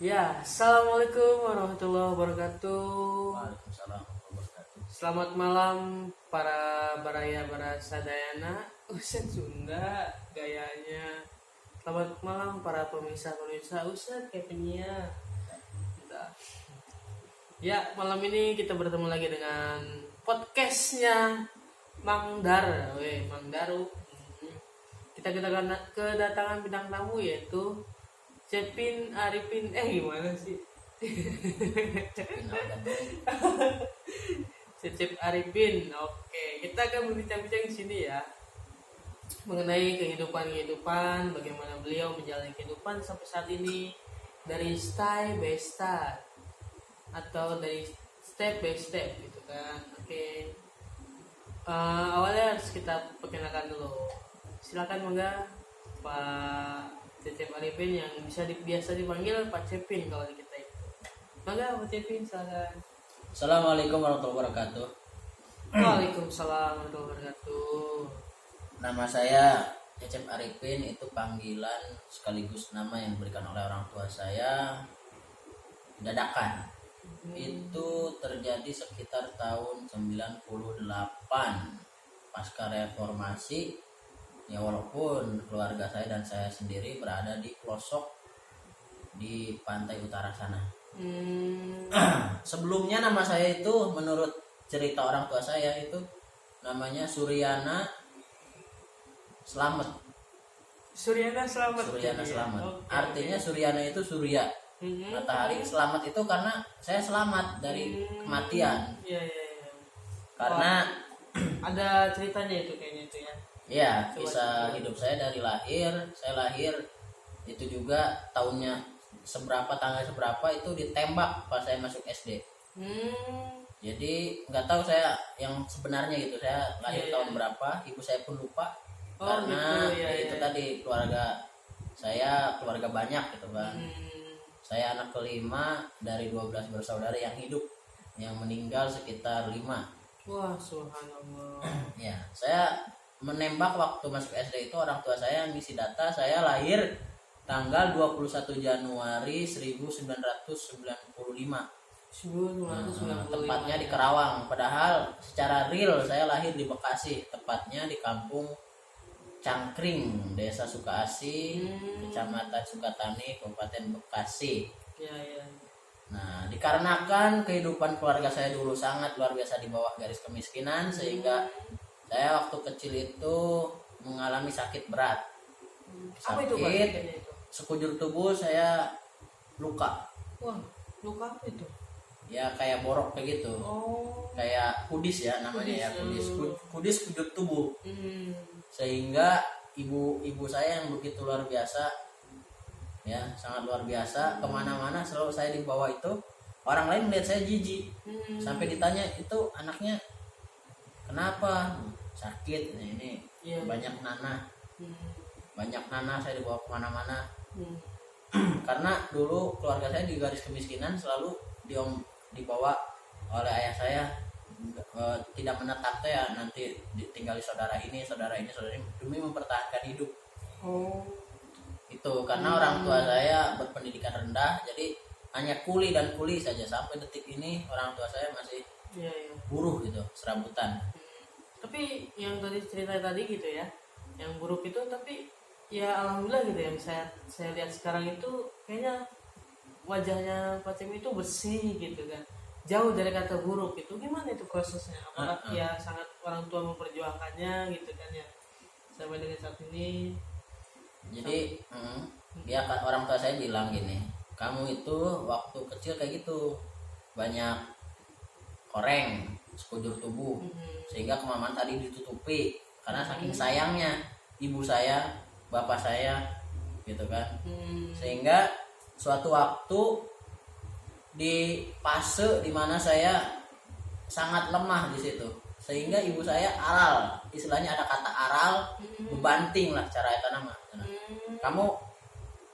Ya, assalamualaikum warahmatullahi wabarakatuh. Waalaikumsalam warahmatullahi wabarakatuh. Selamat malam para baraya para sadayana. Ustad Sunda gayanya. Selamat malam para pemirsa Ustad Kevinnya. Ya, malam ini kita bertemu lagi dengan podcastnya Mang Dar, Mang Daru. Kita kedatangan bintang tamu yaitu Cepin Arifin. Gimana sih? Cecep Arifin. Oke, kita akan berbincang-bincang di sini ya mengenai kehidupan, bagaimana beliau menjalani kehidupan sampai saat ini dari step by step atau dari step by step gitu kan. Oke. Awalnya harus kita perkenalkan dulu. Silakan mangga Pak Cecep Arifin yang biasa dipanggil Pak Cepin kalau di kita itu. Mangga Pak Cepin silakan. Assalamualaikum warahmatullahi wabarakatuh. Waalaikumsalam warahmatullahi wabarakatuh. Nama saya Cecep Arifin, itu panggilan sekaligus nama yang diberikan oleh orang tua saya dadakan. Itu terjadi sekitar tahun 98 pasca reformasi. Ya, walaupun keluarga saya dan saya sendiri berada di pelosok di pantai utara sana. Sebelumnya nama saya itu menurut cerita orang tua saya itu namanya Suryana Slamet. Suryana Slamet. Suryana Slamet. Okay. Artinya Suryana itu surya, matahari. Slamet itu karena saya selamat dari kematian. Iya. Karena ada ceritanya itu kayaknya itu ya. Ya, kisah hidup saya dari lahir. Saya lahir itu juga tahunnya tanggal seberapa itu ditembak pas saya masuk SD. Jadi nggak tahu saya yang sebenarnya gitu, saya lahir tahun berapa, ibu saya pun lupa. Karena itu tadi keluarga saya keluarga banyak gitu kan. Saya anak kelima dari 12 bersaudara yang hidup, yang meninggal sekitar 5. Wah, subhanallah. Ya, saya menembak waktu masuk SD itu orang tua saya ngisi data saya lahir tanggal 21 Januari 1995. Tepatnya di Kerawang, padahal secara real saya lahir di Bekasi, tepatnya di kampung Cangkring, Desa Sukaasih, Kecamatan Sukatani, Kabupaten Bekasi. Ya. Nah, dikarenakan kehidupan keluarga saya dulu sangat luar biasa di bawah garis kemiskinan, sehingga saya waktu kecil itu mengalami sakit berat. Apa itu, Sakit sekujur tubuh saya luka. Wah, luka apa itu? Ya kayak borok kayak gitu. Kayak kudis ya namanya, kudis sekujur tubuh. Sehingga ibu saya yang begitu luar biasa, ya sangat luar biasa, kemana-mana selalu saya dibawa itu. Orang lain melihat saya jijik, sampai ditanya itu anaknya kenapa sakit. Ini banyak nanah saya dibawa kemana-mana. Karena dulu keluarga saya di garis kemiskinan, selalu dibawa oleh ayah saya, tidak menetap ya, nanti ditinggali saudara ini demi mempertahankan hidup. Itu karena orang tua saya berpendidikan rendah, jadi hanya kuli saja. Sampai detik ini orang tua saya masih buruh gitu, serabutan. Tapi yang tadi cerita tadi gitu ya, yang buruk itu, tapi ya alhamdulillah gitu ya, saya lihat sekarang itu kayaknya wajahnya Pak Cem itu bersih gitu kan, jauh dari kata buruk. Itu gimana itu prosesnya? Apakah ya sangat orang tua memperjuangkannya gitu kan ya sampai dengan saat ini? Jadi ya orang tua saya bilang gini, kamu itu waktu kecil kayak gitu banyak koreng sekujur tubuh, sehingga kemampuan tadi ditutupi karena saking sayangnya ibu saya, bapak saya gitu kan. Sehingga suatu waktu di fase dimana saya sangat lemah di situ, sehingga ibu saya aral, istilahnya ada kata aral, bebanting lah cara itu nama. Kamu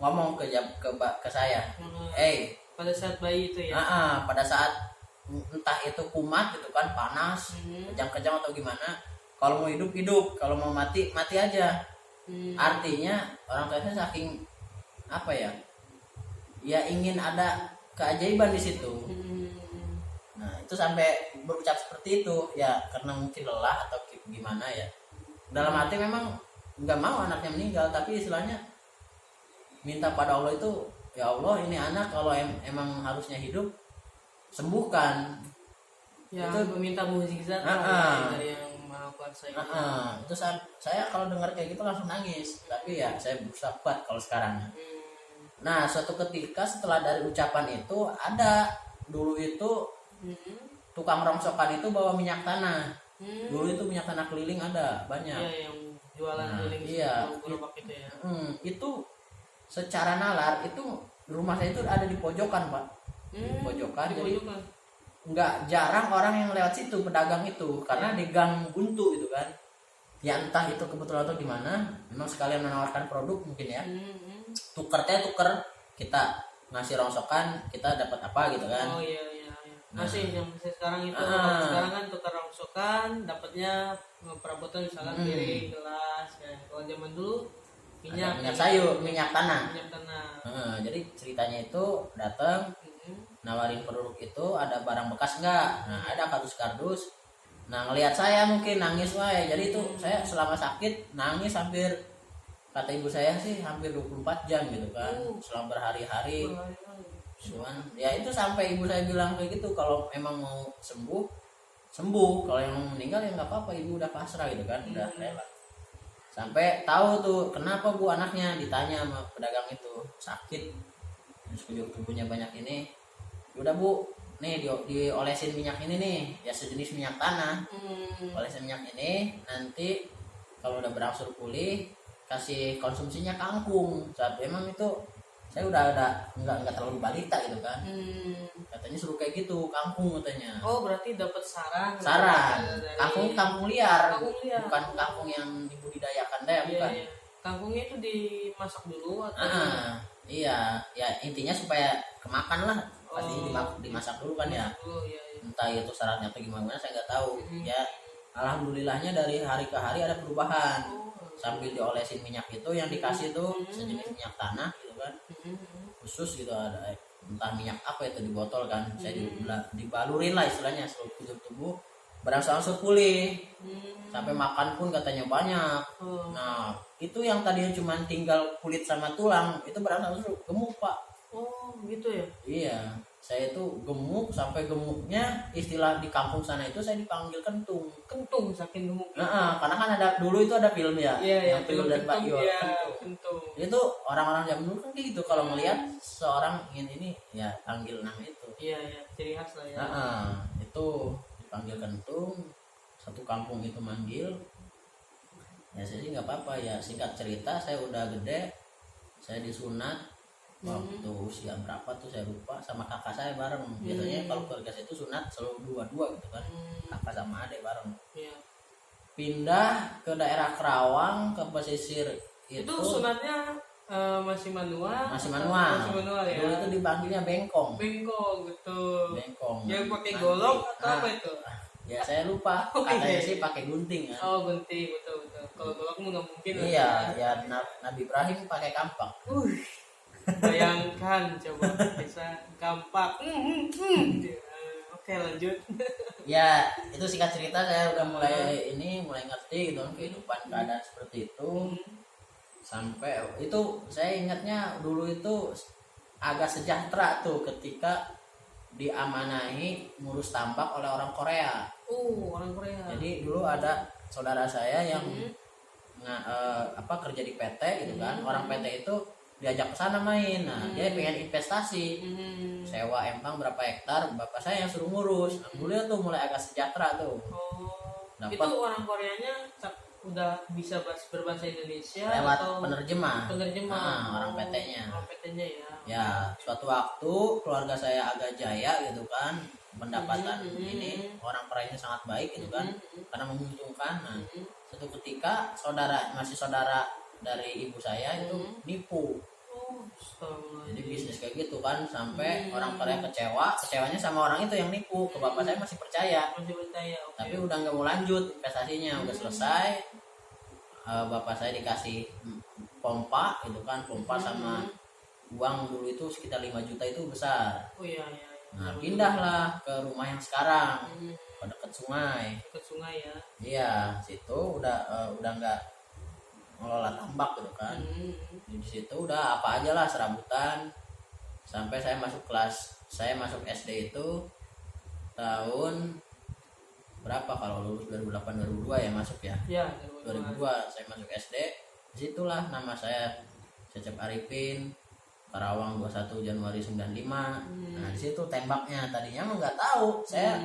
ngomong ke saya, pada saat bayi itu ya. Pada saat entah itu kumat gitu kan, panas, kejam-kejam atau gimana. Kalau mau hidup, kalau mau mati aja. Artinya orang tua saya saking apa ya, ya ingin ada keajaiban di situ. Nah itu sampai berucap seperti itu ya karena mungkin lelah atau gimana ya, dalam hati memang nggak mau anaknya meninggal, tapi istilahnya minta pada Allah itu, ya Allah ini anak kalau emang harusnya hidup sembuhkan. Ya, itu meminta mukjizat dari yang maha kuasa itu. Itu saya kalau dengar kayak gitu langsung nangis, tapi ya saya berusaha kuat kalau sekarang. Nah suatu ketika setelah dari ucapan itu ada dulu itu tukang rongsokan itu bawa minyak tanah. Dulu itu minyak tanah keliling ada banyak. Iya, yang jualan keliling gerobak itu ya. Itu secara nalar itu rumah saya itu ada di pojokan Pak. Di pojokan, jadi nggak jarang orang yang lewat situ, pedagang itu, karena di gang buntu gitu kan. Ya entah itu kebetulan atau gimana, memang sekalian menawarkan produk mungkin ya. Tuker kita ngasih rongsokan, kita dapat apa gitu kan. Oh iya. Masih yang sekarang itu sekarang kan tukar rongsokan dapatnya perabotan misalkan piring, gelas ya. Kalau zaman dulu minyak sayur, minyak tanah. Jadi ceritanya itu datang nawarin produk itu, ada barang bekas enggak? Nah ada kardus. Nah ngelihat saya mungkin nangis wae. Jadi itu saya selama sakit nangis hampir, kata ibu saya sih hampir 24 jam gitu kan, selama berhari-hari. Cuman ya itu sampai ibu saya bilang kayak gitu, kalau emang mau sembuh, kalau yang mau meninggal ya nggak apa-apa, ibu udah pasrah gitu kan, udah rela. Sampai tahu tuh kenapa Bu anaknya, ditanya sama pedagang itu, sakit sekujur tubuhnya banyak ini. Udah Bu, nih diolesin minyak ini nih, ya sejenis minyak tanah. Olesin minyak ini, nanti kalau udah berangsur pulih kasih konsumsinya kangkung. Saat emang itu saya udah nggak terlalu balita gitu kan. Katanya suruh kayak gitu, kangkung katanya. Oh berarti dapat saran dari kangkung liar, bukan kangkung yang dibudidayakan deh, bukan. Iya. Kangkungnya itu dimasak dulu atau iya ya intinya supaya kemakan lah, pasti dimasak dulu kan ya. Entah itu syaratnya atau gimana saya nggak tahu. Ya alhamdulillahnya dari hari ke hari ada perubahan. Sambil diolesin minyak itu yang dikasih tuh sejenis minyak tanah gitu kan, khusus gitu, ada entah minyak apa itu di botol kan. Saya dibalurin lah istilahnya seluruh tubuh berangsur-angsur pulih. Sampai makan pun katanya banyak. Nah itu yang tadinya cuma tinggal kulit sama tulang itu berangsur-angsur gemuk Pak. Oh gitu ya. Iya, saya itu gemuk, sampai gemuknya istilah di kampung sana itu saya dipanggil kentung saking gemuk. Karena kan ada dulu itu ada film ya, yang film dan Pak Yo, kentung. Itu orang-orang zaman dulu kan kayak gitu, kalau melihat seorang ingin ini ya panggil nama itu. Iya, ciri khas lah ya. Itu dipanggil kentung, satu kampung itu manggil. Ya saya sih nggak apa-apa ya, singkat cerita saya udah gede, saya disunat. Waktu usia berapa tuh saya lupa, sama kakak saya bareng. Biasanya kalau keluarga saya itu sunat selalu dua gitu kan, kakak sama adik bareng. Pindah ke daerah Kerawang, ke pesisir itu sunatnya masih manual ya. Dulu itu dipanggilnya bengkong betul. Bengkong yang pakai golok atau apa itu? Ya saya lupa, katanya sih pakai gunting kan. Gunting, betul. Kalau golok nggak mungkin. Iya ya, Nabi Ibrahim pakai kampak. Bayangkan coba bisa kampak. Oke lanjut. Ya itu singkat cerita, saya udah mulai ngerti gitu kehidupan keadaan seperti itu. Sampai itu saya ingatnya dulu itu agak sejahtera tuh ketika diamanahi ngurus tambak oleh orang Korea. Orang Korea. Jadi dulu ada saudara saya yang kerja di PT gitu kan. Orang PT itu diajak ke sana main. Nah, dia pengen investasi. Sewa empang berapa hektar, bapak saya yang suruh ngurus. Alhamdulillah tuh mulai agak sejahtera tuh. Dapat. Itu orang Koreanya udah bisa berbahasa Indonesia lewat atau penerjemah. Orang PT-nya. Orang PT-nya ya. Ya, suatu waktu keluarga saya agak jaya gitu kan. Pendapatan ini orang Koreanya sangat baik gitu kan. Karena menguntungkan. Nah, suatu ketika saudara dari ibu saya itu nipu. Jadi bisnis kayak gitu kan, sampai orang Korea kecewanya sama orang itu yang nipu. Ke bapak saya masih percaya. Tapi udah nggak mau lanjut investasinya, udah selesai. Bapak saya dikasih pompa gitu kan, pompa sama uang dulu itu sekitar 5 juta itu besar. Oh iya iya. Nah pindahlah ke rumah yang sekarang Hmm, pada dekat sungai. dekat sungai ya. Iya, situ udah nggak ngelola tambak gitu kan. Hmm, Di situ udah apa aja lah serabutan sampai saya masuk SD itu tahun berapa, kalau lulus 2008 2002 ya masuk ya. ya 2002 saya masuk SD. Disitulah nama saya Cecep Arifin, Karawang 21 Januari 95. Nah di situ tembaknya, tadinya mah nggak tahu saya.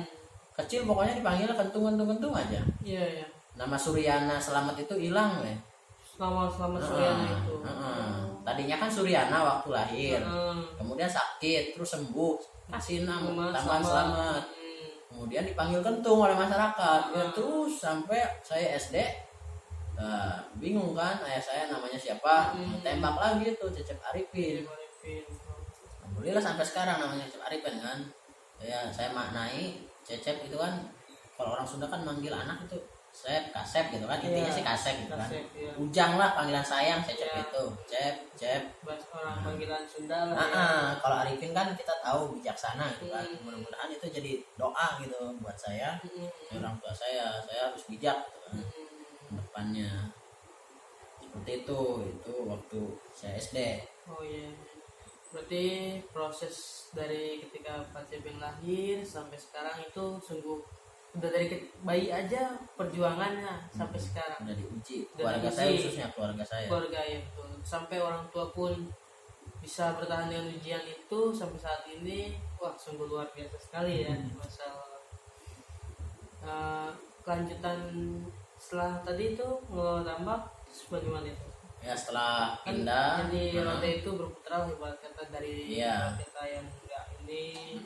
Kecil pokoknya dipanggil kentung aja. Iya ya. Nama Suryana Selamat itu hilang ya. Selama Suryana itu. Tadinya kan Suryana waktu lahir, Heeh. kemudian sakit terus sembuh, kasih nama Selamat, tambahan Selamat. Kemudian dipanggil kentung oleh masyarakat. Ya, terus sampai saya SD, bingung kan ayah saya namanya siapa, tembak lagi tuh Cecep Arifin. Alhamdulillah sampai sekarang namanya Cecep Arifin kan. Ya saya maknai Cecep itu kan, kalau orang Sunda kan manggil anak itu Sep, Kasep gitu kan, intinya sih Kasep gitu kan. Kasep, ya. Ujang lah panggilan sayang Cecep Iya. itu, Cep. Bahasa orang panggilan Sunda lah ya. Kalau Arifin kan kita tahu bijaksana gitu kan. Hmm. Mudah-mudahan itu jadi doa gitu buat saya, orang tua saya harus bijak gitu kan depannya. Seperti itu waktu saya SD. Oh iya. Berarti proses dari ketika Pak Cepin lahir sampai sekarang itu sungguh udah dari bayi aja perjuangannya sampai sekarang. Udah diuji Udah keluarga diuji. saya, khususnya keluarga saya. Keluarga ya betul. Sampai orang tua pun bisa bertahan dengan ujian itu sampai saat ini, wah sungguh luar biasa sekali ya masalah. Kelanjutan setelah tadi itu ngelola tambak bagaimana itu? Ya setelah Kan pindah, jadi roda itu berputar ibarat kata dari Iya. kita yang enggak ini.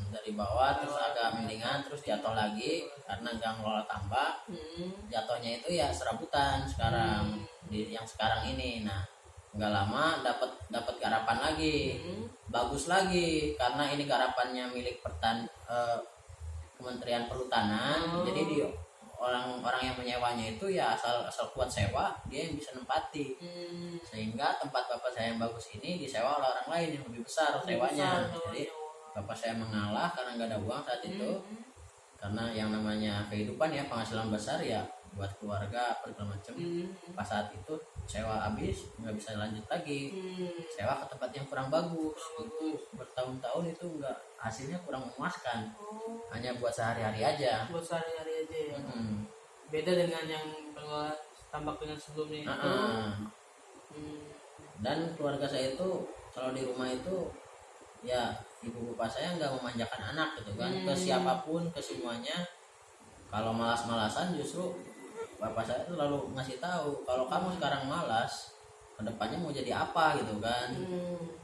dari bawah terus agak mendingan, terus jatuh lagi karena nggak ngelola tambak. Jatuhnya itu ya serabutan sekarang, di yang sekarang ini. Nah nggak lama dapat garapan lagi, bagus lagi karena ini garapannya milik Kementerian Perhutanan. Jadi di orang-orang yang menyewanya itu ya asal kuat sewa, dia yang bisa nempati. Sehingga tempat bapak saya yang bagus ini disewa oleh orang lain yang lebih besar sewanya. Jadi bapak saya mengalah karena nggak ada uang saat itu. Karena yang namanya kehidupan ya, penghasilan besar ya buat keluarga apa segala macam. Pas saat itu sewa habis, nggak bisa lanjut lagi, sewa ke tempat yang kurang bagus. Itu bertahun-tahun itu nggak, hasilnya kurang memuaskan, hanya buat sehari-hari aja. Buat sehari-hari aja ya. Beda dengan yang pengelola tambak dengan sebelumnya itu. Dan keluarga saya itu kalau di rumah itu ya ibu bapak saya nggak memanjakan anak gitu kan, ke siapapun, ke semuanya. Kalau malas-malasan justru bapak saya itu lalu ngasih tahu, kalau kamu sekarang malas, kedepannya mau jadi apa gitu kan.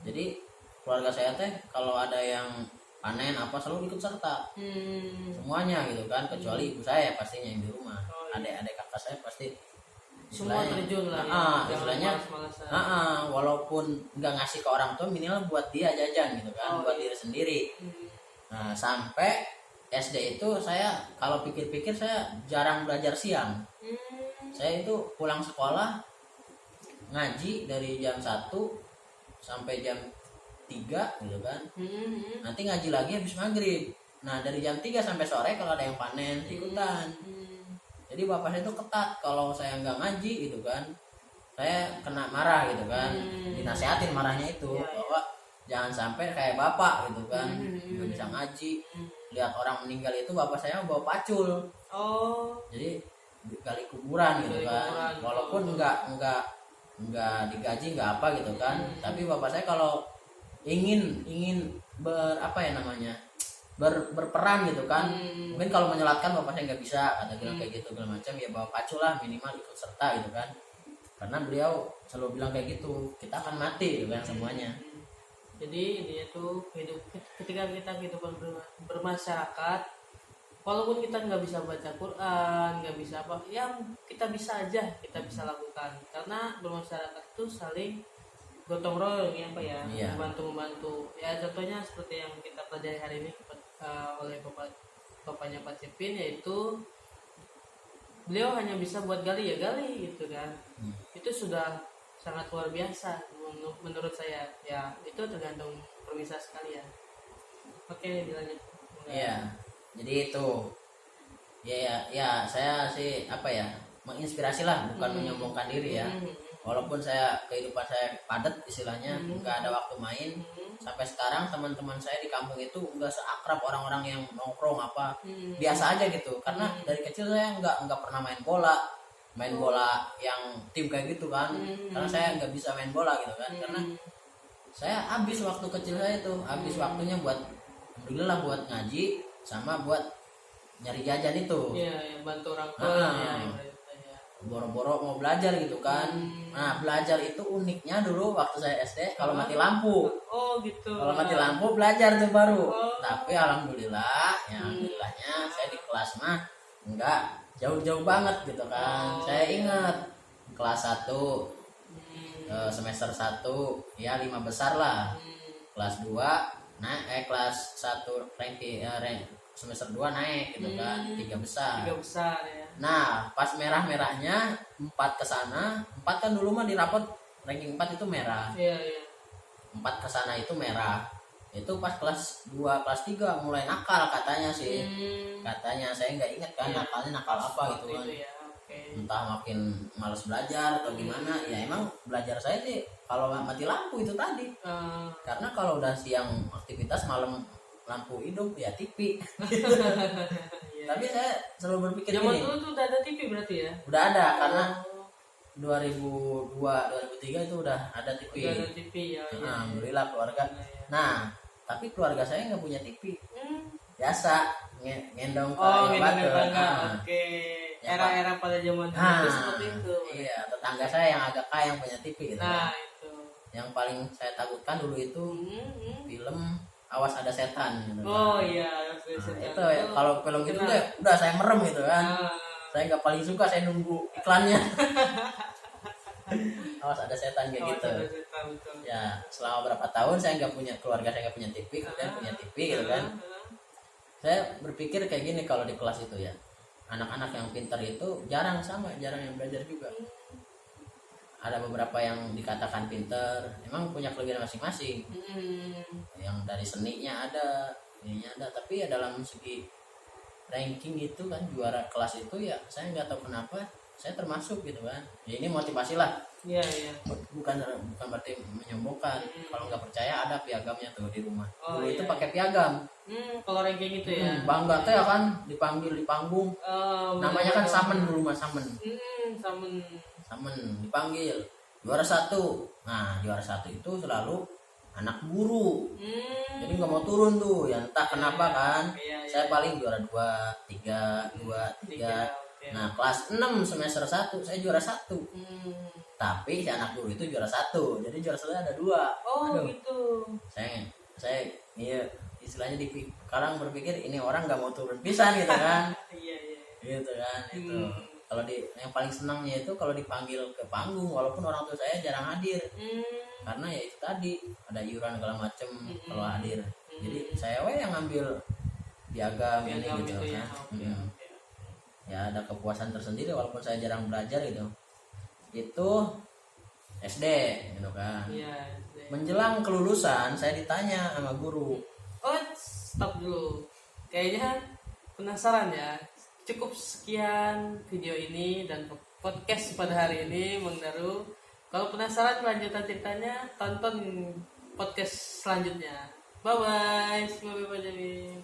Jadi keluarga saya teh kalau ada yang panen apa selalu ikut serta semuanya gitu kan, kecuali ibu saya pastinya yang di rumah. Adik-adik kakak saya pasti Semua terjun lah ya. istilahnya walaupun nggak ngasih ke orang tua, minimal buat dia jajan gitu kan, buat diri sendiri. Nah sampai SD itu saya kalau pikir-pikir saya jarang belajar siang. Saya itu pulang sekolah ngaji dari jam 1 sampai jam 3 gitu kan. Nanti ngaji lagi habis maghrib. Nah dari jam 3 sampai sore kalau ada yang panen ikutan. Jadi bapak saya itu ketat, kalau saya nggak ngaji gitu kan, saya kena marah gitu kan. Dinasehatin marahnya itu bahwa jangan sampai kayak bapak gitu kan, nggak bisa ngaji. Lihat orang meninggal itu bapak saya bawa pacul. Jadi gali kuburan gitu kan, walaupun nggak digaji nggak apa gitu kan. Tapi bapak saya kalau ingin berperan gitu kan, mungkin kalau menyelatkan bapak saya nggak bisa, kata bilang kayak gitu segala macam, ya bawa pacul lah minimal ikut serta gitu kan. Karena beliau selalu bilang kayak gitu, kita akan mati gitu kan semuanya. Jadi dia tuh ketika kita kehidupan bermasyarakat, walaupun kita nggak bisa baca Quran, nggak bisa apa, yang kita bisa aja kita bisa lakukan. Karena bermasyarakat itu saling gotong royong ya Pak ya, membantu. Ya contohnya seperti yang kita pelajari hari ini oleh bapaknya Pak Cepin, yaitu beliau hanya bisa buat gali gitu kan. Itu sudah sangat luar biasa menurut saya ya itu tergantung permisah sekali ya. Oke, dilanjut. Iya, jadi itu ya saya sih apa ya, menginspirasi lah, bukan menyombongkan diri ya. Walaupun saya kehidupan saya padat istilahnya, nggak ada waktu main. Sampai sekarang teman-teman saya di kampung itu nggak seakrab orang-orang yang nongkrong apa, biasa aja gitu. Karena dari kecil saya nggak pernah main bola yang tim kayak gitu kan. Karena saya nggak bisa main bola gitu kan. Karena saya habis waktu kecil saya itu, habis waktunya buat alhamdulillah buat ngaji sama buat nyari jajan itu. Iya, ya, bantu orang tua ya. Boro-boro mau belajar gitu kan. Nah, belajar itu uniknya dulu waktu saya SD kalau mati lampu. Oh gitu. Kalau mati lampu belajar tuh baru. Tapi alhamdulillah, ya alhamdulillahnya saya di kelas mah enggak jauh-jauh banget gitu kan. Saya ingat kelas 1 semester 1 ya 5 besar lah. Kelas 2 kelas 1 rank semester 2 naik gitu kan, 3 besar. 3 besar ya. Nah, pas merah-merahnya 4 ke sana, 4 kan dulu mah di rapot ranking 4 itu merah. Iya, iya. 4 ke sana itu merah. Itu pas kelas 2, kelas 3 mulai nakal katanya sih. Katanya saya nggak ingat kan nakalnya nakal apa gitu kan. Itu ya. Okay. Entah makin males belajar atau gimana. Ya emang belajar saya sih kalau mati lampu itu tadi. Karena kalau udah siang aktivitas, malam lampu hidup ya TV. Tapi saya selalu berpikir zaman gini. dulu tuh udah ada TV berarti ya? Udah ada karena 2002 2003 itu udah ada TV. Udah ada TV ya. Nah, alhamdulillah keluarga. Nah, tapi keluarga saya nggak punya TV. Biasa ngendong ke ngendong batu. Oke. Era-era pada zaman dulu seperti itu. Iya, tetangga saya yang agak kaya yang punya TV gitu. Nah, itu. Yang paling saya takutkan dulu itu film Awas Ada Setan gitu. Oh iya, Itu ya, kalau film itu udah saya merem gitu kan. Saya nggak paling suka, saya nunggu iklannya. Awas Ada Setan kayak gitu. Ya, selama berapa tahun saya nggak punya, keluarga saya nggak punya TV, kemudian punya TV gitu kan. Saya berpikir kayak gini, kalau di kelas itu ya, anak-anak yang pintar itu jarang yang belajar juga. Ada beberapa yang dikatakan pintar, emang punya kelebihan masing-masing. Yang dari seninya ada, ininya ada, tapi ya dalam segi ranking itu kan juara kelas itu ya saya nggak tahu kenapa saya termasuk gitu kan. Ya ini motivasi lah. Iya, iya. Bukan berarti menyombongkan. Kalau nggak percaya ada piagamnya tuh di rumah. Dulu itu iya. pakai piagam. Kalau ranking itu ya. Bangga teh kan dipanggil di panggung. Namanya kan samen dulu mah, samen. Samen dipanggil juara 1. Nah, juara 1 itu selalu anak guru. Jadi nggak mau turun tuh, ya entah kenapa kan. Saya paling juara 2, 3, 2, 3. Nah, kelas 6 semester 1 saya juara 1. Tapi si anak guru itu juara 1. Jadi juara 1 ada 2. Aduh. Gitu. Saya iya istilahnya sekarang berpikir ini orang nggak mau turun pisan gitu kan. Iya. Gitu kan itu. Kalau yang paling senangnya itu kalau dipanggil ke panggung, walaupun orang tua saya jarang hadir. Karena ya itu tadi ada iuran segala macem kalau hadir. Jadi saya yang ngambil piagam ini gitu kan. Ya ada kepuasan tersendiri walaupun saya jarang belajar gitu. Itu SD gitu kan. Iya, Menjelang kelulusan saya ditanya sama guru. Stop dulu. Kayaknya penasaran ya. Cukup sekian video ini dan podcast pada hari ini, Mang Daru. Kalau penasaran lanjutan ceritanya, tonton podcast selanjutnya. Bye bye. Semoga Pak Jami.